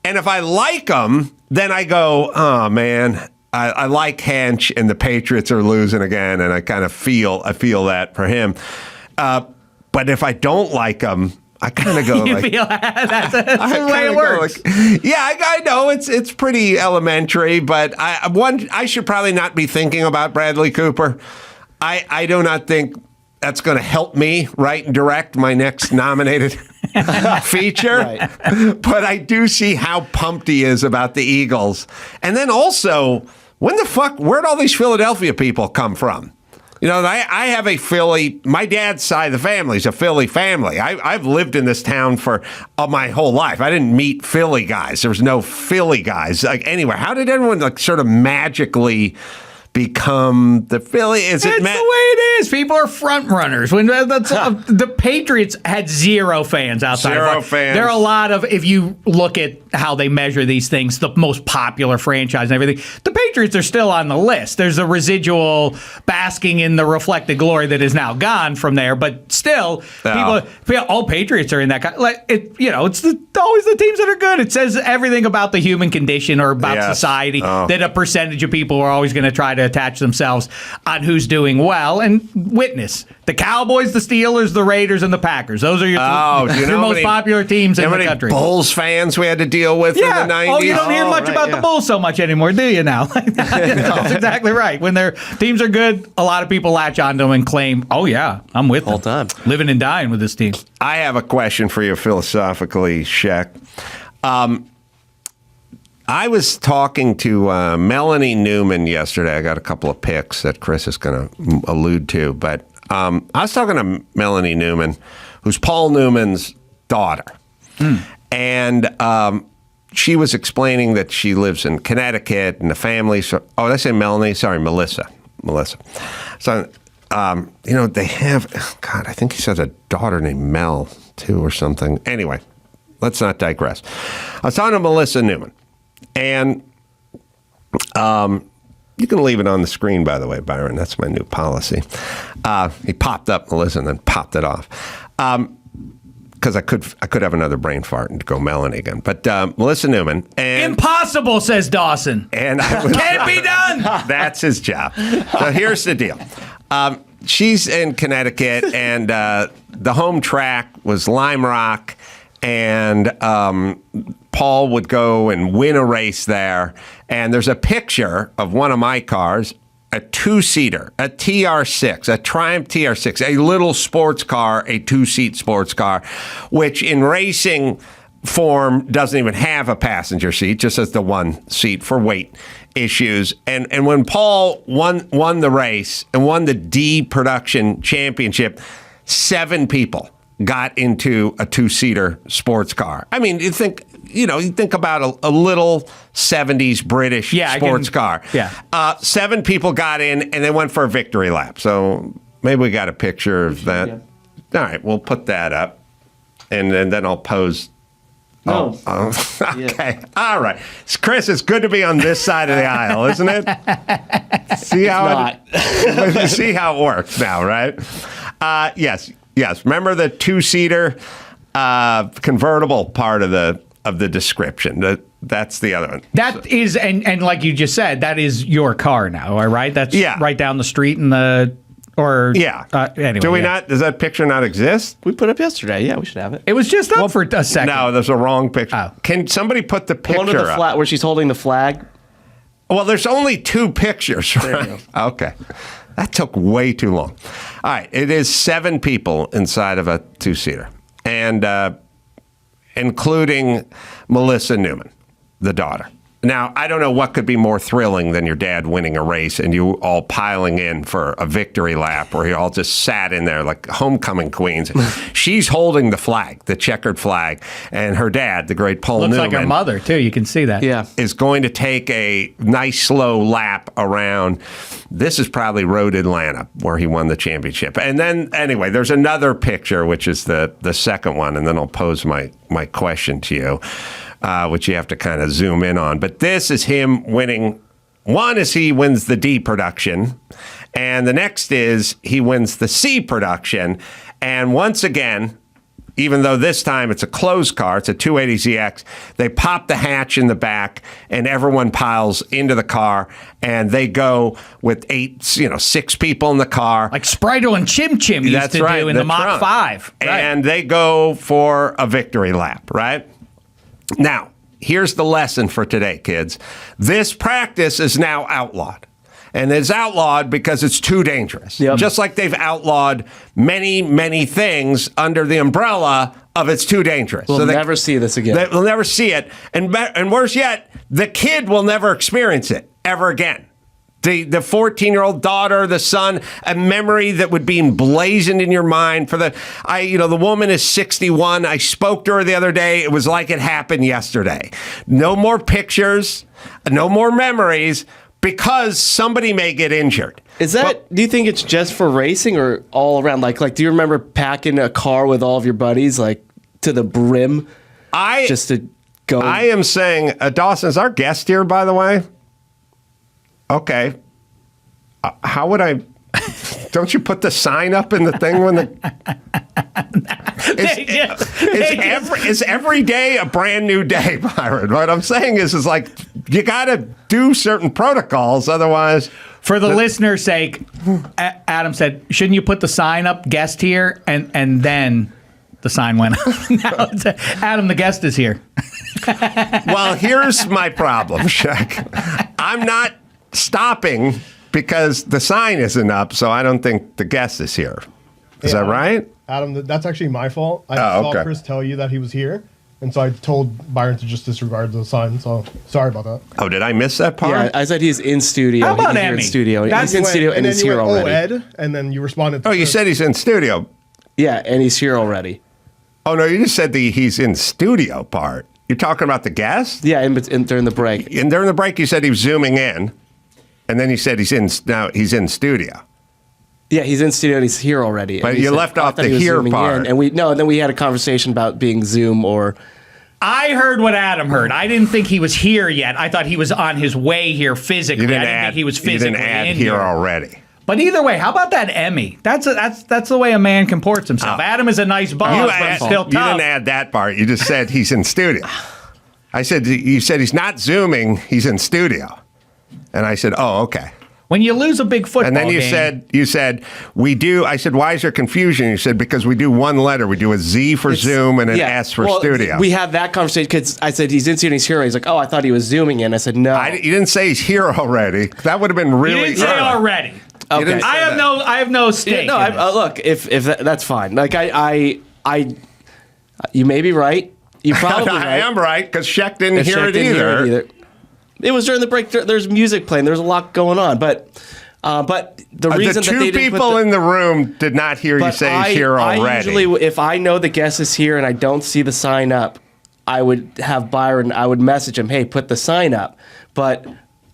And if I like them, then I go, oh, man. I like Hench, and the Patriots are losing again, and I kind of feel that for him. But if I don't like him, I kind of go like, that's the way it works. I know it's pretty elementary, but I should probably not be thinking about Bradley Cooper. I do not think that's going to help me write and direct my next nominated feature. Right. But I do see how pumped he is about the Eagles. And then also, where'd all these Philadelphia people come from? You know, I have my dad's side of the family is a Philly family. I've lived in this town for my whole life. I didn't meet Philly guys. There was no Philly guys like anywhere. How did everyone like sort of magically become the Philly? It's the way it is. People are front runners. When the Patriots had zero fans outside. Fans. There are a lot of, if you look at how they measure these things, the most popular franchise and everything, the Patriots are still on the list. There's a residual basking in the reflected glory that is now gone from there, but still, all Patriots are in that. It's always the teams that are good. It says everything about the human condition or about society that a percentage of people are always going to try to attach themselves on who's doing well. And witness the Cowboys, the Steelers, the Raiders, and the Packers. Those are your most popular teams in the country. Bulls fans we had to deal with in the 90s. Oh, you don't hear much about the Bulls so much anymore, do you now? That's exactly right. When their teams are good, a lot of people latch onto them and claim, oh yeah, I'm with them. All time. Living and dying with this team. I have a question for you philosophically, Shaq. I was talking to Melanie Newman yesterday. I got a couple of picks that Chris is going to allude to. But I was talking to Melanie Newman, who's Paul Newman's daughter. And she was explaining that she lives in Connecticut and the family. Did I say Melanie? Sorry, Melissa. So, they have, I think he said a daughter named Mel, too, or something. Anyway, let's not digress. I was talking to Melissa Newman. And you can leave it on the screen, by the way, Byron. That's my new policy. He popped up, Melissa, and then popped it off. Because I could have another brain fart and go Melanie again. But Melissa Newman. And impossible, says Dawson. And can't be done. That's his job. So here's the deal. She's in Connecticut, and the home track was Lime Rock, and Paul would go and win a race there. And there's a picture of one of my cars a two-seater, a TR6, a Triumph TR6, a little sports car, a two-seat sports car, which in racing form doesn't even have a passenger seat, just as the one seat for weight issues. And when Paul won the race and won the D production championship, 7 people got into a two-seater sports car. I mean, you think about a little 70s British sports car. Yeah. 7 people got in and they went for a victory lap. So maybe we got a picture of that. Yeah. All right, we'll put that up. And then I'll pose. No. Okay. Yeah. All right. Chris, it's good to be on this side of the aisle, isn't it? See how see how it works now, right? Yes. Remember the two-seater convertible part of the description. That's the other one. That is, and like you just said, that is your car now, all right? That's right down the street in the. Or anyway, do we not? Does that picture not exist? We put up yesterday. Yeah, we should have it. It was just up for a second. No, there's a wrong picture. Oh. Can somebody put the picture one with the up? Where she's holding the flag? Well, there's only 2 pictures, right? Okay. That took way too long. All right. It is 7 people inside of a two-seater, and including Melissa Newman, the daughter. Now, I don't know what could be more thrilling than your dad winning a race and you all piling in for a victory lap where you all just sat in there like homecoming queens. She's holding the flag, the checkered flag, and her dad, the great Paul Newman. Looks like her mother, too. You can see that. Yeah. Is going to take a nice, slow lap around. This is probably Road Atlanta where he won the championship. And then, anyway, there's another picture, which is the second one, and then I'll pose my question to you. Which you have to kind of zoom in on. But this is him winning. One is he wins the D production, and the next is he wins the C production. And once again, even though this time it's a closed car, it's a 280ZX, they pop the hatch in the back, and everyone piles into the car, and they go with 6 people in the car. Like Sprito and Chim Chim used to do in the Mach 5. Right. And they go for a victory lap, right? Now, here's the lesson for today, kids. This practice is now outlawed. And it's outlawed because it's too dangerous. Yep. Just like they've outlawed many, many things under the umbrella of it's too dangerous. We'll never see this again. We'll never see it. And worse yet, the kid will never experience it ever again. The 14-year-old daughter, the son, a memory that would be emblazoned in your mind for the woman is 61. I spoke to her the other day. It was like it happened yesterday. No more pictures, no more memories, because somebody may get injured. Do you think it's just for racing or all around? Like, do you remember packing a car with all of your buddies, like to the brim, just to go? I am saying, Dawson is our guest here, by the way. Okay. How would I? Don't you put the sign up in the thing when is every day a brand new day, Byron? What I'm saying is like you got to do certain protocols, otherwise. For the listener's sake, Adam said, "Shouldn't you put the sign up, guest here?" And then the sign went up. Now it's Adam, the guest is here. Well, here's my problem, Shaq. I'm not stopping because the sign isn't up, so I don't think the guest is here. Is that right? Adam, that's actually my fault. I saw Chris tell you that he was here, and so I told Byron to just disregard the sign, so sorry about that. Oh, did I miss that part? Yeah, I said he's in studio. How about he's Emmy? In studio. He's in studio and he's here already. Ed, and then you responded to you said he's in studio. Yeah, and he's here already. Oh, no, you just said the he's in studio part. You're talking about the guest? Yeah, during the break. And during the break, you said he was zooming in. And then you said he's in studio. Yeah, he's in studio and he's here already. But you left off the here part. And then we had a conversation about being Zoom or. I heard what Adam heard. I didn't think he was here yet. I thought he was on his way here physically. I didn't think he was physically you didn't add in here already. But either way, how about that Emmy? That's the way a man comports himself. Adam is a nice boss, but still tough. You didn't add that part. You just said he's in studio. You said he's not Zooming. He's in studio. And I said, oh, okay. When you lose a big football And then game, you said, we do. I said, why is there confusion? You said, because we do one letter. We do a Z for Zoom and an S for studio. We had that conversation because I said, he's in studio, he's here. He's like, oh, I thought he was Zooming in. I said, no. You didn't say he's here already. That would have been really you didn't say already. Okay. I have no stake. No, look, if that's fine. Like you may be right. You probably right. I am right because Sheck didn't hear it either. It was during the break. There's music playing. There's a lot going on, but the reason the that they two didn't people in the room did not hear you say he's here already. I usually, if I know the guest is here and I don't see the sign up, I would have Byron. I would message him, "Hey, put the sign up." But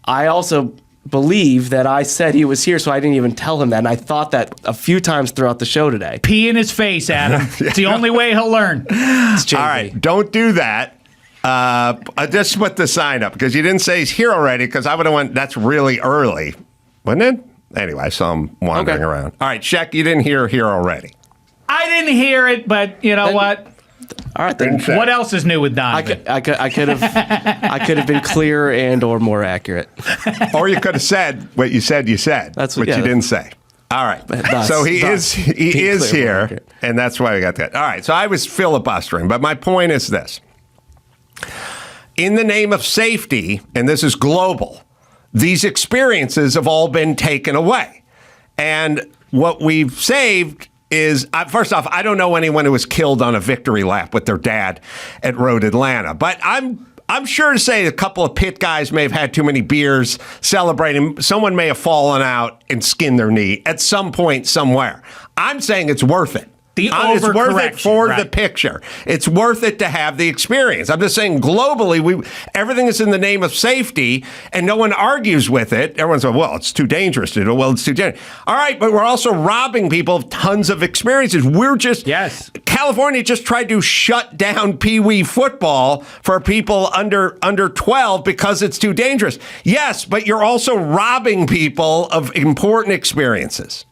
I also believe that I said he was here, so I didn't even tell him that. And I thought that a few times throughout the show today. Pee in his face, Adam. It's the only way he'll learn. All right, don't do that. Just put the sign up because you didn't say he's here already because I would have went, that's really early, wasn't it? Anyway, I saw him wandering around. All right, Sheck, you didn't hear here already. I didn't hear it, but you know what? All right, then. What else is new with Donovan? I could have been clearer and or more accurate. Or you could have said what you said. That's what you didn't say. All right. So he is here, and that's why we got that. All right. So I was filibustering, but my point is this. In the name of safety, and this is global, these experiences have all been taken away. And what we've saved is, first off, I don't know anyone who was killed on a victory lap with their dad at Road Atlanta. But I'm sure to say a couple of pit guys may have had too many beers celebrating. Someone may have fallen out and skinned their knee at some point somewhere. I'm saying it's worth it. It's worth it for the picture. It's worth it to have the experience. I'm just saying globally, everything is in the name of safety, and no one argues with it. Everyone's like, well, it's too dangerous to do. Well, it's too dangerous. All right, but we're also robbing people of tons of experiences. California just tried to shut down Pee Wee football for people under 12 because it's too dangerous. Yes, but you're also robbing people of important experiences.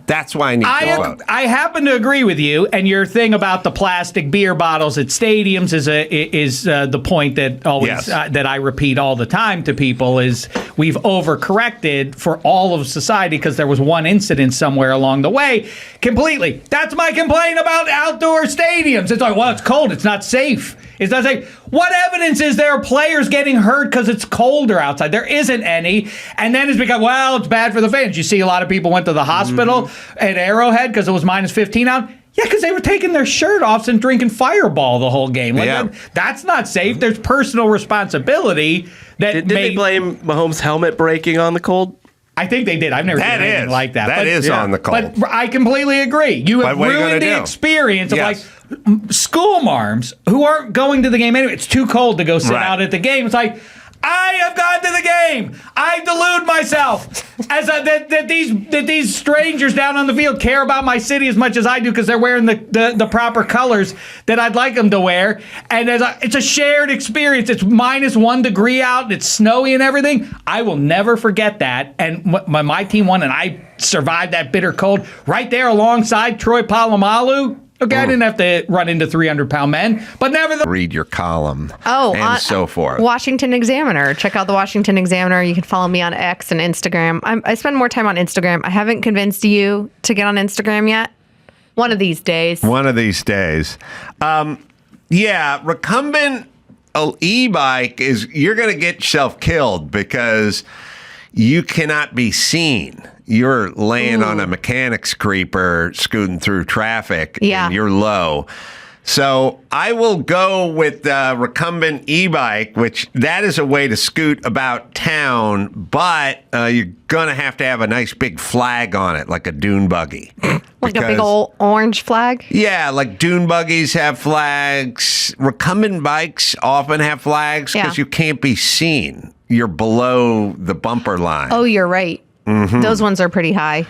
That's why I need to vote. I happen to agree with you, and your thing about the plastic beer bottles at stadiums is the point that always that I repeat all the time to people is we've overcorrected for all of society because there was one incident somewhere along the way. Completely. That's my complaint about outdoor stadiums. It's like, well, it's cold. It's not safe. It's not safe. What evidence is there of players getting hurt because it's colder outside? There isn't any. And then it's become, well, it's bad for the fans. You see a lot of people went to the hospital at Arrowhead because it was minus 15 out. Yeah, because they were taking their shirt off and drinking Fireball the whole game. That's not safe. There's personal responsibility. Did they blame Mahomes' helmet breaking on the cold? I think they did. I've never seen anything like that. That is on the cold. But I completely agree. You have ruined the experience of like school marms who aren't going to the game anyway. It's too cold to go sit out at the game. It's like, I have gone to the game. I delude myself as that these strangers down on the field care about my city as much as I do because they're wearing the proper colors that I'd like them to wear. And it's a shared experience. It's minus 1 degree out. And it's snowy and everything. I will never forget that. And when my team won and I survived that bitter cold right there alongside Troy Polamalu. Okay, I didn't have to run into 300-pound men, but nevertheless. Read your column and so forth. Washington Examiner. Check out the Washington Examiner. You can follow me on X and Instagram. I spend more time on Instagram. I haven't convinced you to get on Instagram yet. One of these days. Recumbent e-bike you're going to get yourself killed because you cannot be seen. You're laying on a mechanic's creeper scooting through traffic and you're low. So I will go with the recumbent e-bike, which that is a way to scoot about town, but you're going to have a nice big flag on it, like a dune buggy. Like a big old orange flag? Yeah, like dune buggies have flags. Recumbent bikes often have flags because you can't be seen. You're below the bumper line. Oh, you're right. Mm-hmm. Those ones are pretty high.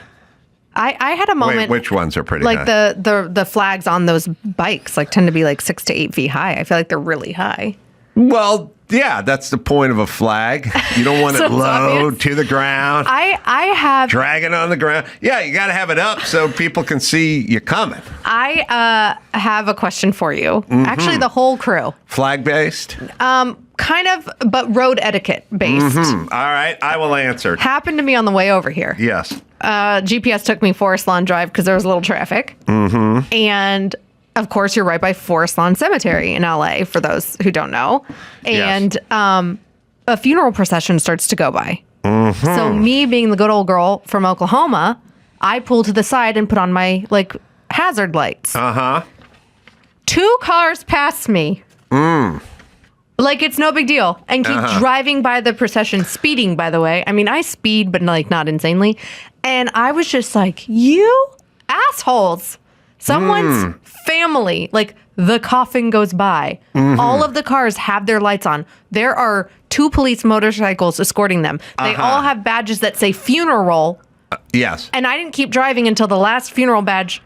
I had a moment. Wait, which ones are pretty high? Like the flags on those bikes tend to be 6 to 8 feet high. I feel like they're really high. Well, yeah, that's the point of a flag. You don't want it low to the ground. I have drag it on the ground. Yeah, you got to have it up so people can see you coming. I have a question for you. Mm-hmm. Actually, the whole crew. Flag based. kind of, but road etiquette based. All right, I will answer. Happened to me on the way over here. Yes. GPS took me Forest Lawn Drive because there was a little traffic. And of course, you're right by Forest Lawn Cemetery in LA, for those who don't know. And a funeral procession starts to go by. So me being the good old girl from Oklahoma, I pull to the side and put on my hazard lights. 2 cars pass me. Like it's no big deal, and keep driving by the procession, speeding, by the way. I mean, I speed, but not insanely. And I was just like, you assholes. Someone's family, the coffin goes by. All of the cars have their lights on. There are 2 police motorcycles escorting them. They all have badges that say funeral. Yes. And I didn't keep driving until the last funeral badge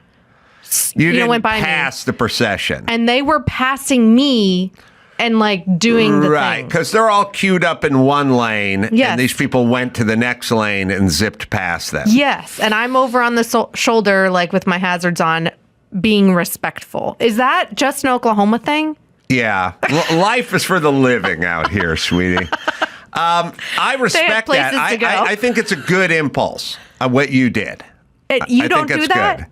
went by me. Pass the procession. And they were passing me and doing the right, because they're all queued up in one lane, and these people went to the next lane and zipped past them. Yes, and I'm over on the shoulder, with my hazards on, being respectful. Is that just an Oklahoma thing? Yeah, life is for the living out here, sweetie. I respect that. I think it's a good impulse. What you did. You don't do that? Good.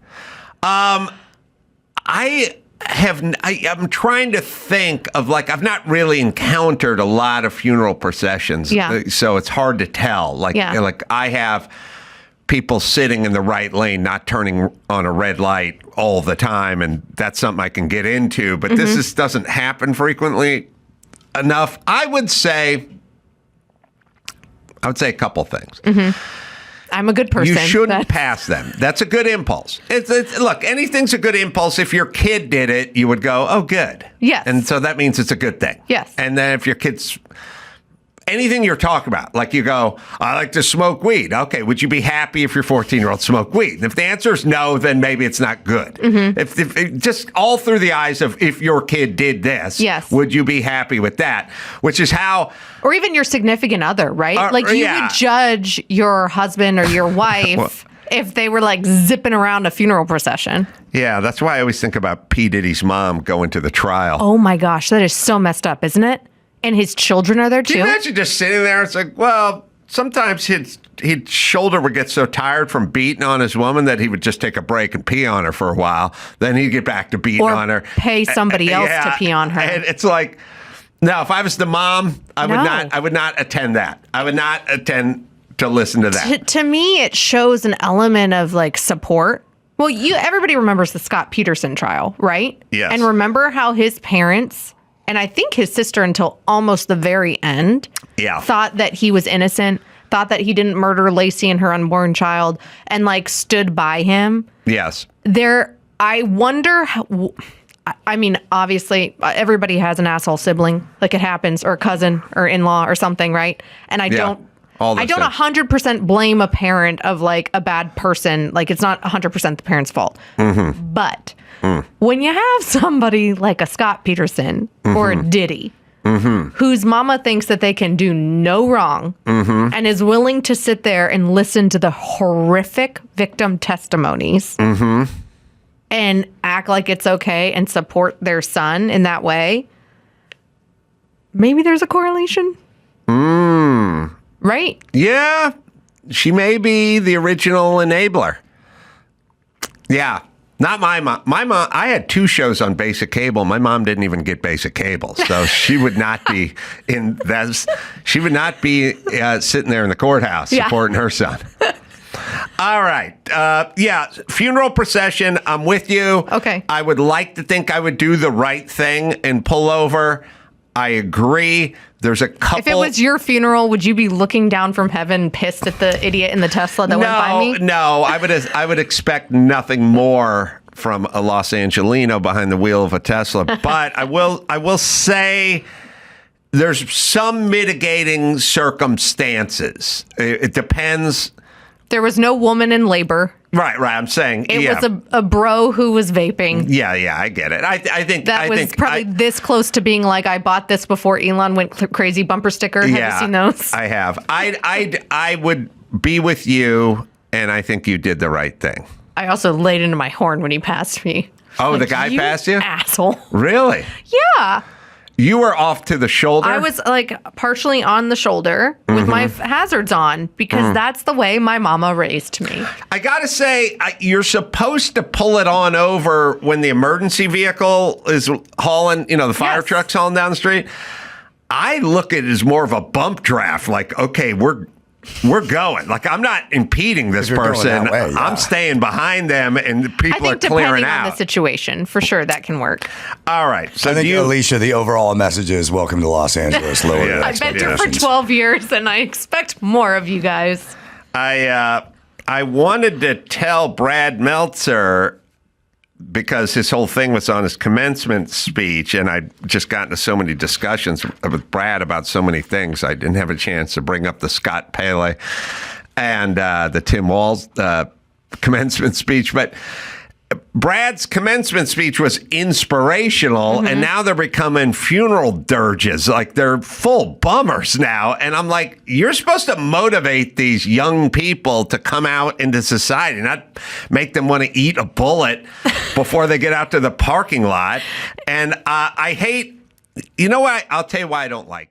I'm trying to think of I've not really encountered a lot of funeral processions. Yeah. So it's hard to tell. I have people sitting in the right lane, not turning on a red light all the time, and that's something I can get into. But this doesn't happen frequently enough. I would say a couple things. I'm a good person. You shouldn't pass them. That's a good impulse. Look, anything's a good impulse. If your kid did it, you would go, oh, good. Yes. And so that means it's a good thing. Yes. And then if your kid's anything you're talking about, you go, I like to smoke weed. Okay, would you be happy if your 14-year-old smoked weed? And if the answer is no, then maybe it's not good. If just all through the eyes of if your kid did this, would you be happy with that? Which is how... Or even your significant other, right? You would judge your husband or your wife if they were zipping around a funeral procession. Yeah, that's why I always think about P. Diddy's mom going to the trial. Oh my gosh, that is so messed up, isn't it? And his children are there too? Can you imagine just sitting there? It's sometimes his shoulder would get so tired from beating on his woman that he would just take a break and pee on her for a while. Then he'd get back to beating on her. Pay somebody else to pee on her. And it's no, if I was the mom, I would not attend that. I would not attend to listen to that. To me, it shows an element of support. Well, everybody remembers the Scott Peterson trial, right? Yes. And remember how his parents, and I think his sister until almost the very end, thought that he was innocent, thought that he didn't murder Lacey and her unborn child, and stood by him. Yes. I wonder how... I mean, obviously, everybody has an asshole sibling, it happens, or a cousin, or in-law, or something, right? And I don't 100% blame a parent of a bad person. It's not 100% the parent's fault. But when you have somebody like a Scott Peterson or a Diddy, whose mama thinks that they can do no wrong and is willing to sit there and listen to the horrific victim testimonies. And act like it's okay and support their son in that way, maybe there's a correlation. Right? Yeah. She may be the original enabler. Yeah. Not my mom. My mom, I had 2 shows on basic cable. My mom didn't even get basic cable. So she would not be she would not be sitting there in the courthouse supporting her son. All right. Funeral procession. I'm with you. Okay. I would like to think I would do the right thing and pull over. I agree. There's a couple. If it was your funeral, would you be looking down from heaven pissed at the idiot in the Tesla that went by me? No. I would expect nothing more from a Los Angelino behind the wheel of a Tesla. But I will say there's some mitigating circumstances. It depends. There was no woman in labor. Right. I'm saying it was a bro who was vaping. Yeah, I get it. I think that was probably this close to being I bought this before Elon went crazy bumper sticker. Have you seen those? I have. I would be with you, and I think you did the right thing. I also laid into my horn when he passed me. Oh, the guy passed you? Asshole. Really? Yeah. You were off to the shoulder? I was like partially on the shoulder with my hazards on because that's the way my mama raised me. I got to say, you're supposed to pull it on over when the emergency vehicle is hauling, the fire truck's hauling down the street. I look at it as more of a bump draft. Like, okay, we're going. Like, I'm not impeding this person. I'm staying behind them, and people are clearing depending out. on the situation, for sure, that can work. All right. So I think, Alicia, the overall message is welcome to Los Angeles. Lower your I've been here for 12 years, and I expect more of you guys. I wanted to tell Brad Meltzer, because his whole thing was on his commencement speech, and I'd just gotten to so many discussions with Brad about so many things, I didn't have a chance to bring up the Scott Pele and the Tim Walz commencement speech. But Brad's commencement speech was inspirational, and now they're becoming funeral dirges. Like, they're full bummers now. And I'm like, you're supposed to motivate these young people to come out into society, not make them want to eat a bullet before they get out to the parking lot. And I hate, you know what? I'll tell you why I don't like